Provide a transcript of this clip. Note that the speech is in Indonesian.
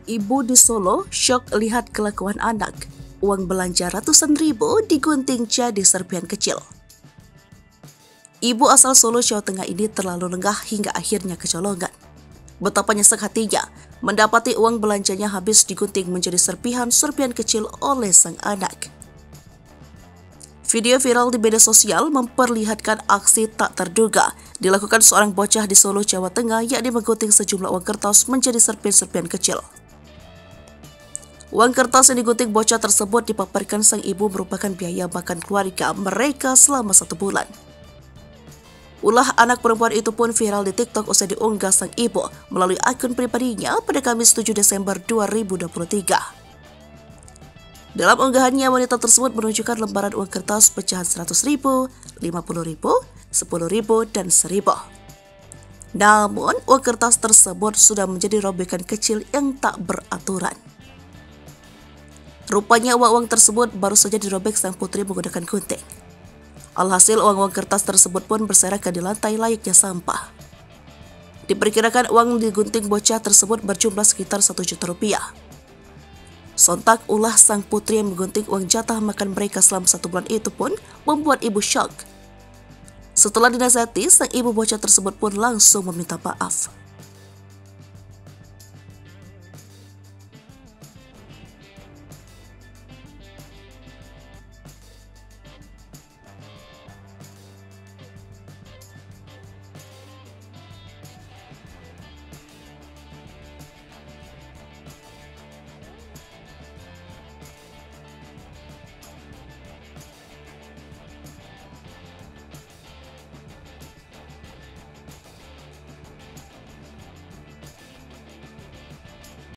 Ibu di Solo syok lihat kelakuan anak. Uang belanja ratusan ribu digunting jadi serpihan kecil. Ibu asal Solo, Jawa Tengah ini terlalu lengah hingga akhirnya kecolongan. Betapa nyesek hatinya mendapati uang belanjanya habis digunting menjadi serpihan-serpihan kecil oleh sang anak. Video viral di media sosial memperlihatkan aksi tak terduga dilakukan seorang bocah di Solo, Jawa Tengah, yakni menggunting sejumlah uang kertas menjadi serpihan-serpihan kecil. Uang kertas yang digunting bocah tersebut dipaparkan sang ibu merupakan biaya makan keluarga mereka selama 1 bulan. Ulah anak perempuan itu pun viral di TikTok usai diunggah sang ibu melalui akun pribadinya pada Kamis 7 Desember 2023. Dalam unggahannya, wanita tersebut menunjukkan lembaran uang kertas pecahan 100.000, 50.000, 10.000, dan 1.000. Namun, uang kertas tersebut sudah menjadi robekan kecil yang tak beraturan. Rupanya uang-uang tersebut baru saja dirobek sang putri menggunakan gunting. Alhasil uang-uang kertas tersebut pun berserakan di lantai layaknya sampah. Diperkirakan uang digunting bocah tersebut berjumlah sekitar 1 juta rupiah. Sontak ulah sang putri yang menggunting uang jatah makan mereka selama 1 bulan itu pun membuat ibu syok. Setelah dinasihati, sang ibu bocah tersebut pun langsung meminta maaf.